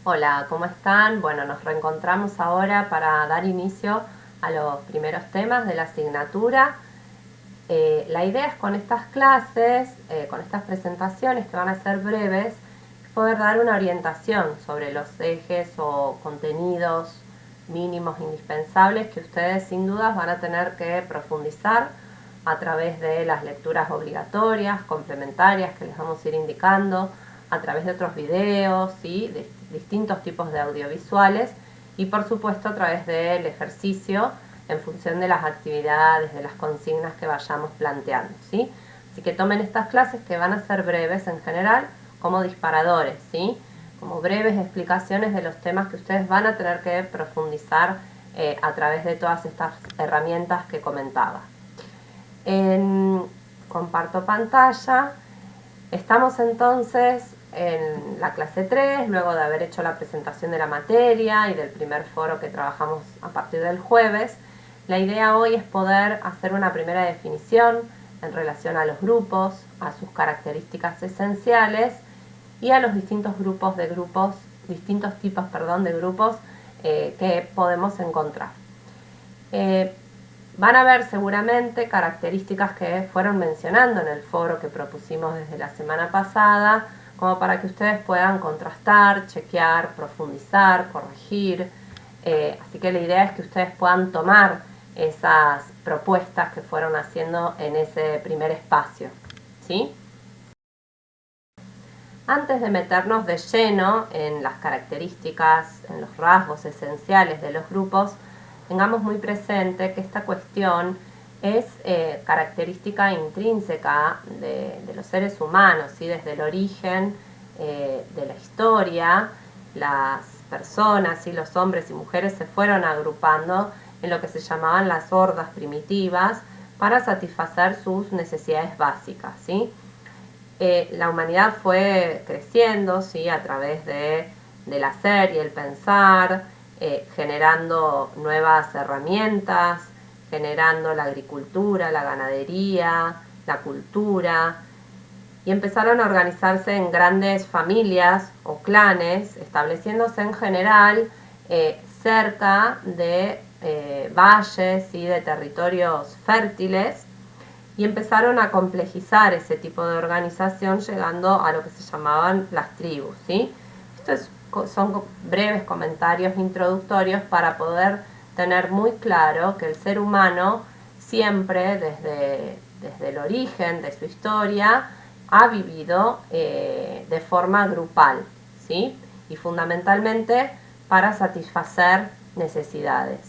Hola, ¿cómo están? Bueno, nos reencontramos ahora para dar inicio a los primeros temas de la asignatura. La idea es con estas clases, con estas presentaciones que van a ser breves, poder dar una orientación sobre los ejes o contenidos mínimos indispensables que ustedes sin dudas van a tener que profundizar a través de las lecturas obligatorias, complementarias que les vamos a ir indicando, a través de otros videos y de distintos tipos de audiovisuales y por supuesto a través del ejercicio en función de las actividades, de las consignas que vayamos planteando, ¿sí? Así que tomen estas clases que van a ser breves en general como disparadores, ¿sí? Como breves explicaciones de los temas que ustedes van a tener que profundizar a través de todas estas herramientas que comentaba. Comparto pantalla. Estamos entonces en la clase 3, luego de haber hecho la presentación de la materia y del primer foro que trabajamos a partir del jueves. La idea hoy es poder hacer una primera definición en relación a los grupos, a sus características esenciales y a los distintos tipos de grupos que podemos encontrar. Van a ver seguramente características que fueron mencionando en el foro que propusimos desde la semana pasada, como para que ustedes puedan contrastar, chequear, profundizar, corregir. Así que la idea es que ustedes puedan tomar esas propuestas que fueron haciendo en ese primer espacio, ¿sí? Antes de meternos de lleno en las características, en los rasgos esenciales de los grupos, tengamos muy presente que esta cuestión es característica intrínseca de los seres humanos, ¿sí? Desde el origen de la historia, las personas, ¿sí? Los hombres y mujeres se fueron agrupando en lo que se llamaban las hordas primitivas para satisfacer sus necesidades básicas, ¿sí? La humanidad fue creciendo, ¿sí? A través del hacer y el pensar, generando nuevas herramientas, generando la agricultura, la ganadería, la cultura, y empezaron a organizarse en grandes familias o clanes, estableciéndose en general cerca de valles y de territorios fértiles, y empezaron a complejizar ese tipo de organización llegando a lo que se llamaban las tribus, ¿sí? Son breves comentarios introductorios para poder tener muy claro que el ser humano siempre desde el origen de su historia ha vivido de forma grupal, ¿sí? Y fundamentalmente para satisfacer necesidades.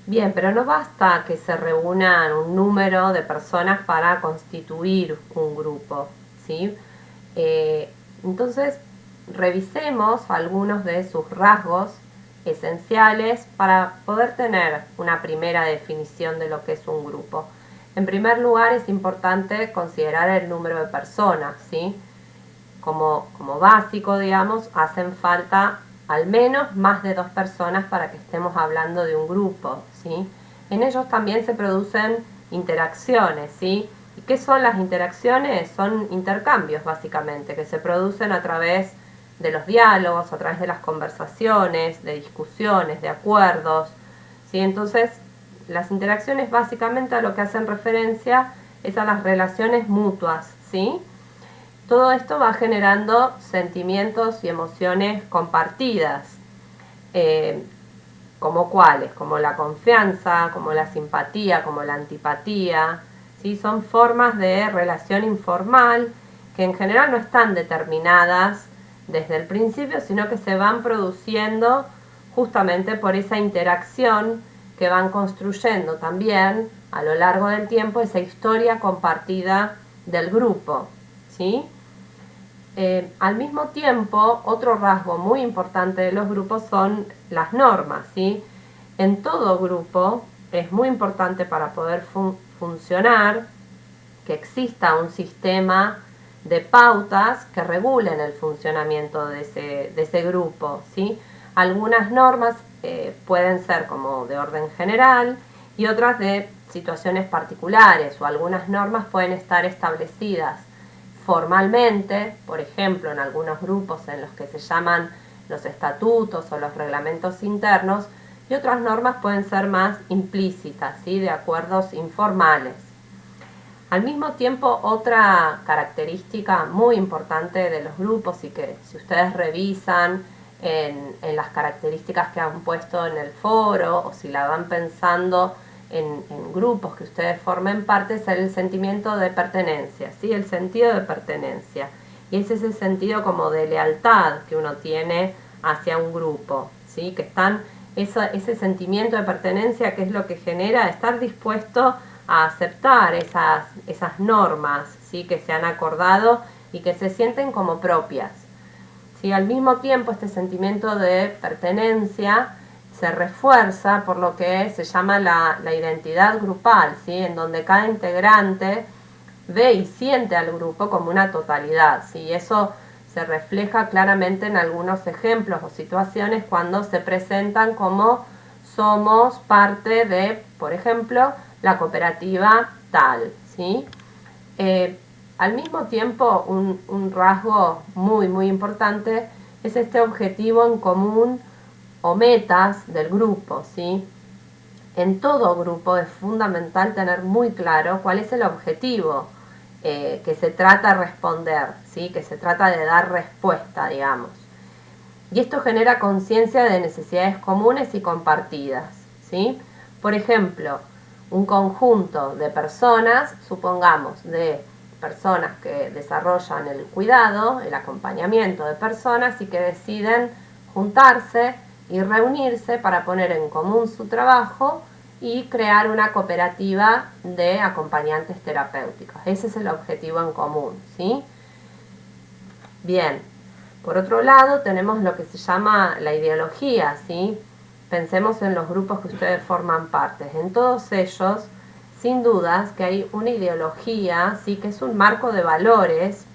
Bien, pero no basta que se reúnan un número de personas para constituir un grupo, ¿sí? Entonces, revisemos algunos de sus rasgos esenciales para poder tener una primera definición de lo que es un grupo. En primer lugar, es importante considerar el número de personas, ¿sí? Como básico, digamos, hacen falta al menos más de 2 personas para que estemos hablando de un grupo, ¿sí? En ellos también se producen interacciones, ¿sí? ¿Y qué son las interacciones? Son intercambios, básicamente, que se producen a través de los diálogos, a través de las conversaciones, de discusiones, de acuerdos, ¿sí? Entonces, las interacciones básicamente a lo que hacen referencia es a las relaciones mutuas, ¿sí? Todo esto va generando sentimientos y emociones compartidas, como cuáles, como la confianza, como la simpatía, como la antipatía, ¿sí? Son formas de relación informal que en general no están determinadas desde el principio, sino que se van produciendo justamente por esa interacción que van construyendo también a lo largo del tiempo esa historia compartida del grupo, ¿sí? Al mismo tiempo, otro rasgo muy importante de los grupos son las normas, ¿sí? En todo grupo es muy importante para poder funcionar que exista un sistema de pautas que regulen el funcionamiento de ese grupo, ¿sí? Algunas normas pueden ser como de orden general y otras de situaciones particulares, o algunas normas pueden estar establecidas formalmente, por ejemplo, en algunos grupos en los que se llaman los estatutos o los reglamentos internos, y otras normas pueden ser más implícitas, ¿sí? De acuerdos informales. Al mismo tiempo, otra característica muy importante de los grupos y que si ustedes revisan en las características que han puesto en el foro o si la van pensando en grupos que ustedes formen parte, es el sentimiento de pertenencia, ¿sí? El sentido de pertenencia. Y es ese sentido como de lealtad que uno tiene hacia un grupo, ¿sí? Que están ese sentimiento de pertenencia que es lo que genera estar dispuesto a aceptar esas normas, ¿sí? Que se han acordado y que se sienten como propias. ¿Sí? Al mismo tiempo, este sentimiento de pertenencia se refuerza por lo que se llama la identidad grupal, ¿sí? En donde cada integrante ve y siente al grupo como una totalidad, ¿sí? Eso se refleja claramente en algunos ejemplos o situaciones cuando se presentan como somos parte de, por ejemplo, la cooperativa tal, ¿sí? Al mismo tiempo, un rasgo muy importante es este objetivo en común o metas del grupo, ¿sí? En todo grupo es fundamental tener muy claro cuál es el objetivo que se trata de responder, ¿sí? Que se trata de dar respuesta, digamos. Y esto genera conciencia de necesidades comunes y compartidas, ¿sí? Por ejemplo, un conjunto de personas, supongamos, de personas que desarrollan el cuidado, el acompañamiento de personas y que deciden juntarse y reunirse para poner en común su trabajo y crear una cooperativa de acompañantes terapéuticos. Ese es el objetivo en común, ¿sí? Bien, por otro lado tenemos lo que se llama la ideología, ¿sí? Pensemos en los grupos que ustedes forman parte. En todos ellos, sin dudas, que hay una ideología, ¿sí? Que es un marco de valores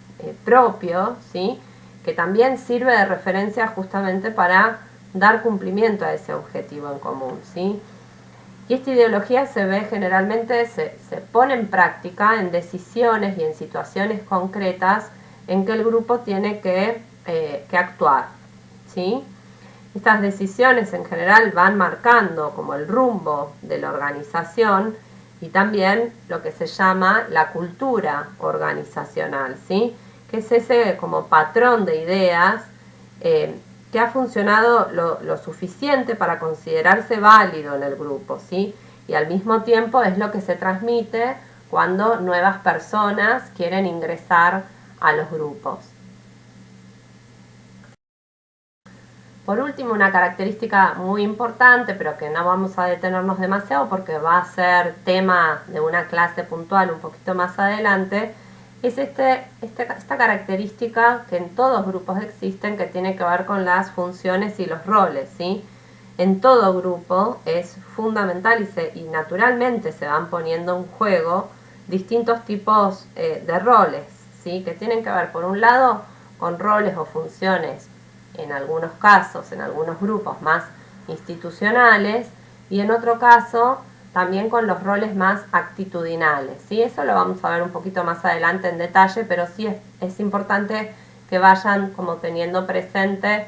propio, ¿sí? Que también sirve de referencia justamente para dar cumplimiento a ese objetivo en común, ¿sí? Y esta ideología se ve generalmente, se pone en práctica en decisiones y en situaciones concretas en que el grupo tiene que actuar, ¿sí? Estas decisiones en general van marcando como el rumbo de la organización y también lo que se llama la cultura organizacional, ¿sí? Que es ese como patrón de ideas que ha funcionado lo suficiente para considerarse válido en el grupo, ¿sí? Y al mismo tiempo es lo que se transmite cuando nuevas personas quieren ingresar a los grupos. Por último, una característica muy importante, pero que no vamos a detenernos demasiado porque va a ser tema de una clase puntual un poquito más adelante, es esta característica que en todos grupos existen, que tiene que ver con las funciones y los roles, ¿sí? En todo grupo es fundamental y naturalmente se van poniendo en juego distintos tipos de roles, ¿sí? Que tienen que ver, por un lado, con roles o funciones, en algunos casos, en algunos grupos más institucionales, y en otro caso también con los roles más actitudinales, ¿sí? Eso lo vamos a ver un poquito más adelante en detalle, pero sí es importante que vayan como teniendo presente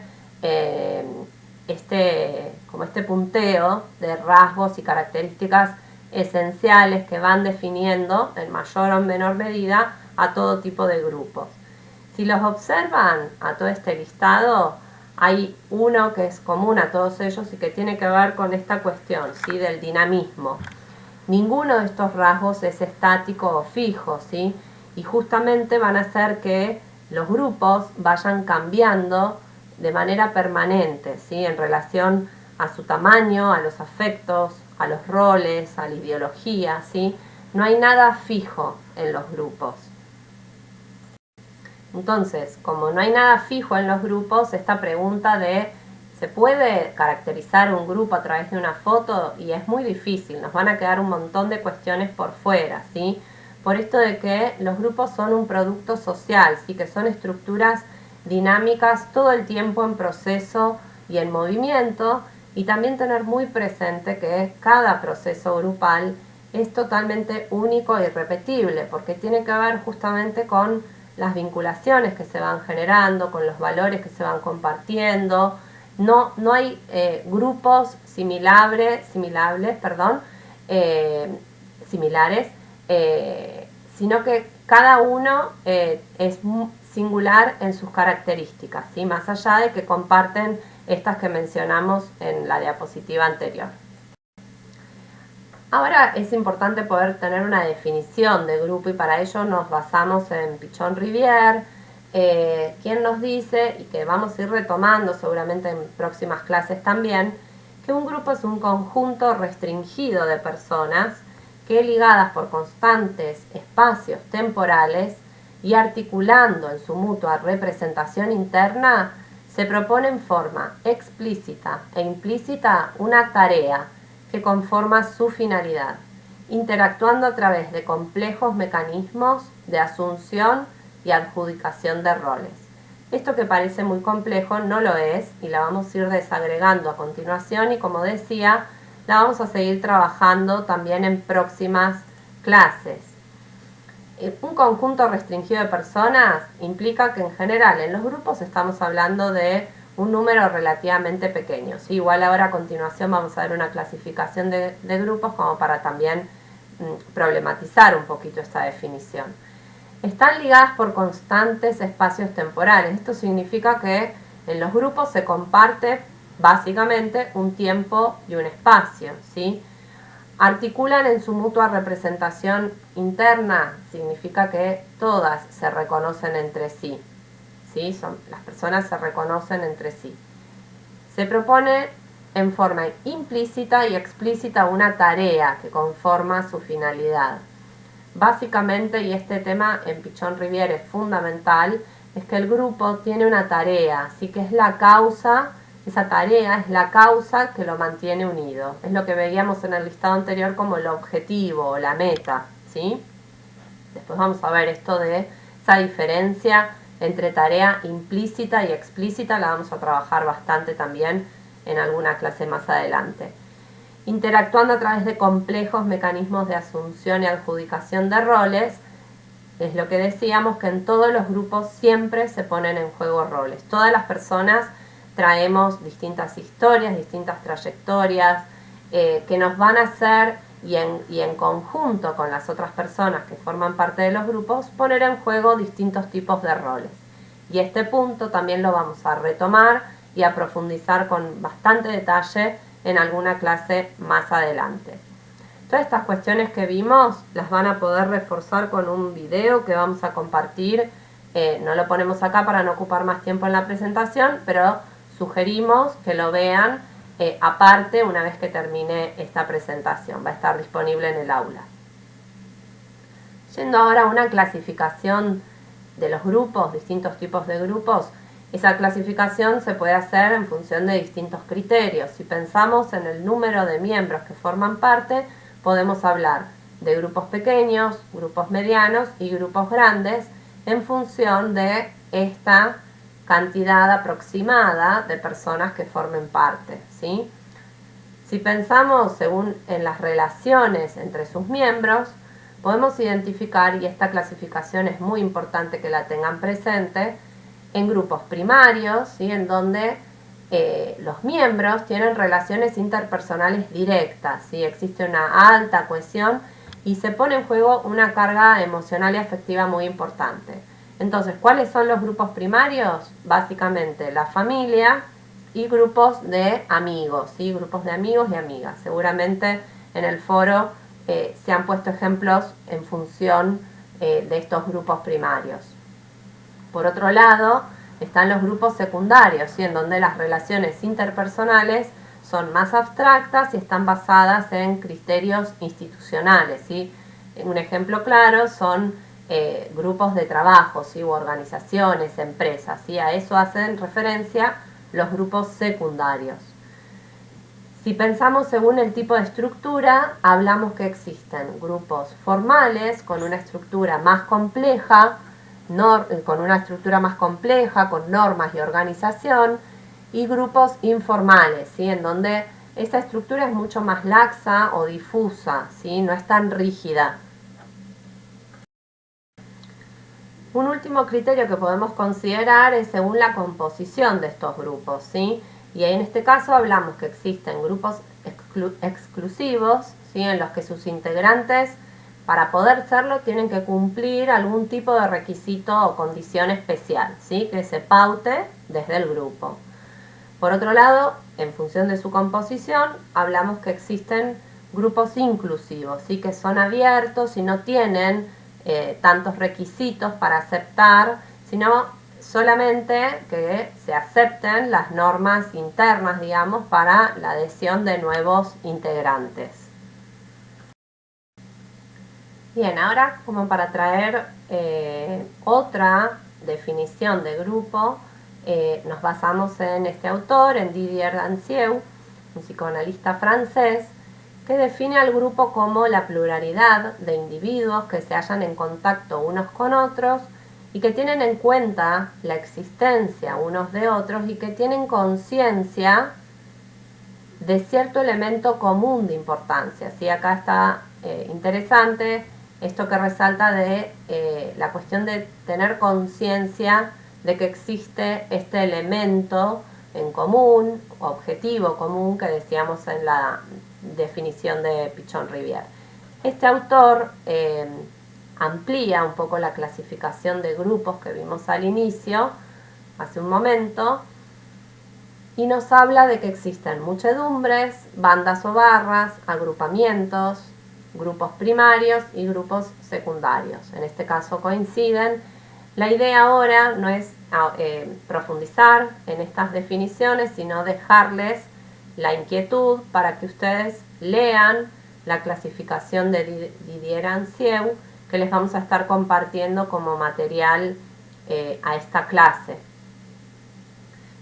este punteo de rasgos y características esenciales que van definiendo en mayor o menor medida a todo tipo de grupos. Si los observan a todo este listado, hay uno que es común a todos ellos y que tiene que ver con esta cuestión, ¿sí? Del dinamismo. Ninguno de estos rasgos es estático o fijo, ¿sí? Y justamente van a hacer que los grupos vayan cambiando de manera permanente, ¿sí? En relación a su tamaño, a los afectos, a los roles, a la ideología, ¿sí? No hay nada fijo en los grupos. Entonces, como no hay nada fijo en los grupos, esta pregunta de ¿se puede caracterizar un grupo a través de una foto? Y es muy difícil, nos van a quedar un montón de cuestiones por fuera, ¿sí? Por esto de que los grupos son un producto social, ¿sí? Que son estructuras dinámicas todo el tiempo en proceso y en movimiento, y también tener muy presente que cada proceso grupal es totalmente único e irrepetible, porque tiene que ver justamente con las vinculaciones que se van generando, con los valores que se van compartiendo. No hay grupos similares, sino que cada uno es singular en sus características, ¿sí? Más allá de que comparten estas que mencionamos en la diapositiva anterior. Ahora es importante poder tener una definición de grupo y para ello nos basamos en Pichon-Rivière, quien nos dice, y que vamos a ir retomando seguramente en próximas clases también, que un grupo es un conjunto restringido de personas que, ligadas por constantes espacios temporales y articulando en su mutua representación interna, se propone en forma explícita e implícita una tarea que conforma su finalidad, interactuando a través de complejos mecanismos de asunción y adjudicación de roles. Esto que parece muy complejo no lo es y la vamos a ir desagregando a continuación y, como decía, la vamos a seguir trabajando también en próximas clases. Un conjunto restringido de personas implica que en general en los grupos estamos hablando de un número relativamente pequeño, ¿sí? Igual ahora a continuación vamos a ver una clasificación de grupos como para también problematizar un poquito esta definición. Están ligadas por constantes espacios temporales. Esto significa que en los grupos se comparte básicamente un tiempo y un espacio, ¿sí? Articulan en su mutua representación interna, significa que todas se reconocen entre sí, ¿sí? Las personas se reconocen entre sí. Se propone en forma implícita y explícita una tarea que conforma su finalidad. Básicamente, y este tema en Pichon-Rivière es fundamental, es que el grupo tiene una tarea, así que es la causa. Esa tarea es la causa que lo mantiene unido. Es lo que veíamos en el listado anterior como el objetivo o la meta, ¿sí? Después vamos a ver esto de esa diferencia entre tarea implícita y explícita. La vamos a trabajar bastante también en alguna clase más adelante. Interactuando a través de complejos mecanismos de asunción y adjudicación de roles, es lo que decíamos, que en todos los grupos siempre se ponen en juego roles. Todas las personas traemos distintas historias, distintas trayectorias que nos van a hacer y en conjunto con las otras personas que forman parte de los grupos poner en juego distintos tipos de roles. Y este punto también lo vamos a retomar y a profundizar con bastante detalle en alguna clase más adelante. Todas estas cuestiones que vimos las van a poder reforzar con un video que vamos a compartir. No lo ponemos acá para no ocupar más tiempo en la presentación, pero sugerimos que lo vean aparte una vez que termine esta presentación. Va a estar disponible en el aula. Yendo ahora a una clasificación de los grupos, distintos tipos de grupos, esa clasificación se puede hacer en función de distintos criterios. Si pensamos en el número de miembros que forman parte, podemos hablar de grupos pequeños, grupos medianos y grupos grandes en función de esta cantidad aproximada de personas que formen parte, ¿sí? Si pensamos según en las relaciones entre sus miembros, podemos identificar, y esta clasificación es muy importante que la tengan presente, en grupos primarios, ¿sí? En donde los miembros tienen relaciones interpersonales directas, ¿sí? Existe una alta cohesión y se pone en juego una carga emocional y afectiva muy importante. Entonces, ¿cuáles son los grupos primarios? Básicamente la familia y grupos de amigos, ¿sí? Grupos de amigos y amigas. Seguramente en el foro se han puesto ejemplos en función de estos grupos primarios. Por otro lado, están los grupos secundarios, ¿sí? En donde las relaciones interpersonales son más abstractas y están basadas en criterios institucionales, ¿sí? Un ejemplo claro son grupos de trabajo, ¿sí? U organizaciones, empresas, ¿sí? A eso hacen referencia los grupos secundarios. Si pensamos según el tipo de estructura, hablamos que existen grupos formales con una estructura más compleja, con normas y organización, y grupos informales, ¿sí? En donde esa estructura es mucho más laxa o difusa, ¿sí? No es tan rígida. Un último criterio que podemos considerar es según la composición de estos grupos, ¿sí? Y en este caso hablamos que existen grupos exclusivos, ¿sí? En los que sus integrantes, para poder serlo, tienen que cumplir algún tipo de requisito o condición especial, ¿sí? Que se paute desde el grupo. Por otro lado, en función de su composición, hablamos que existen grupos inclusivos, ¿sí? Que son abiertos y no tienen tantos requisitos para aceptar, sino solamente que se acepten las normas internas, digamos, para la adhesión de nuevos integrantes. Bien, ahora como para traer otra definición de grupo, nos basamos en este autor, en Didier Dancieux, un psicoanalista francés, que define al grupo como la pluralidad de individuos que se hallan en contacto unos con otros y que tienen en cuenta la existencia unos de otros y que tienen conciencia de cierto elemento común de importancia. ¿Sí? Acá está interesante esto que resalta de la cuestión de tener conciencia de que existe este elemento en común, objetivo común, que decíamos en la definición de Pichon-Rivière. Este autor amplía un poco la clasificación de grupos que vimos al inicio, hace un momento, y nos habla de que existen muchedumbres, bandas o barras, agrupamientos, grupos primarios y grupos secundarios. En este caso coinciden. La idea ahora no es profundizar en estas definiciones, sino dejarles la inquietud para que ustedes lean la clasificación de Didier Dancieux, que les vamos a estar compartiendo como material a esta clase.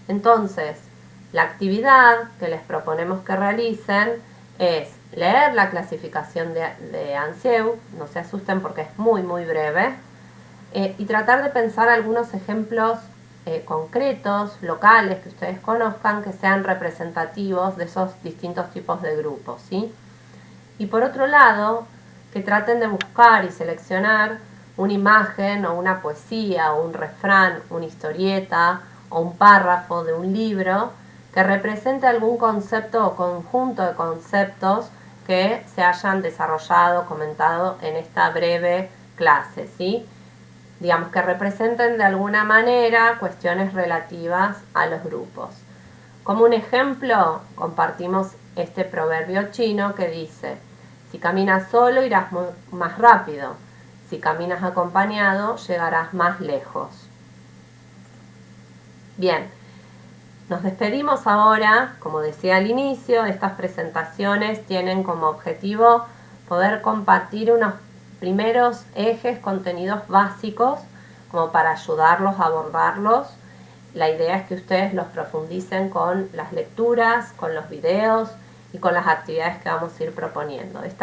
Entonces, la actividad que les proponemos que realicen es leer la clasificación de Dancieux, no se asusten porque es muy breve, y tratar de pensar algunos ejemplos concretos, locales, que ustedes conozcan, que sean representativos de esos distintos tipos de grupos, ¿sí? Y por otro lado, que traten de buscar y seleccionar una imagen o una poesía o un refrán, una historieta o un párrafo de un libro que represente algún concepto o conjunto de conceptos que se hayan desarrollado, comentado en esta breve clase, ¿sí? Digamos que representen de alguna manera cuestiones relativas a los grupos. Como un ejemplo, compartimos este proverbio chino que dice: si caminas solo irás más rápido, si caminas acompañado llegarás más lejos. Bien, nos despedimos ahora. Como decía al inicio, estas presentaciones tienen como objetivo poder compartir unos primeros ejes, contenidos básicos, como para ayudarlos a abordarlos. La idea es que ustedes los profundicen con las lecturas, con los videos y con las actividades que vamos a ir proponiendo. Esta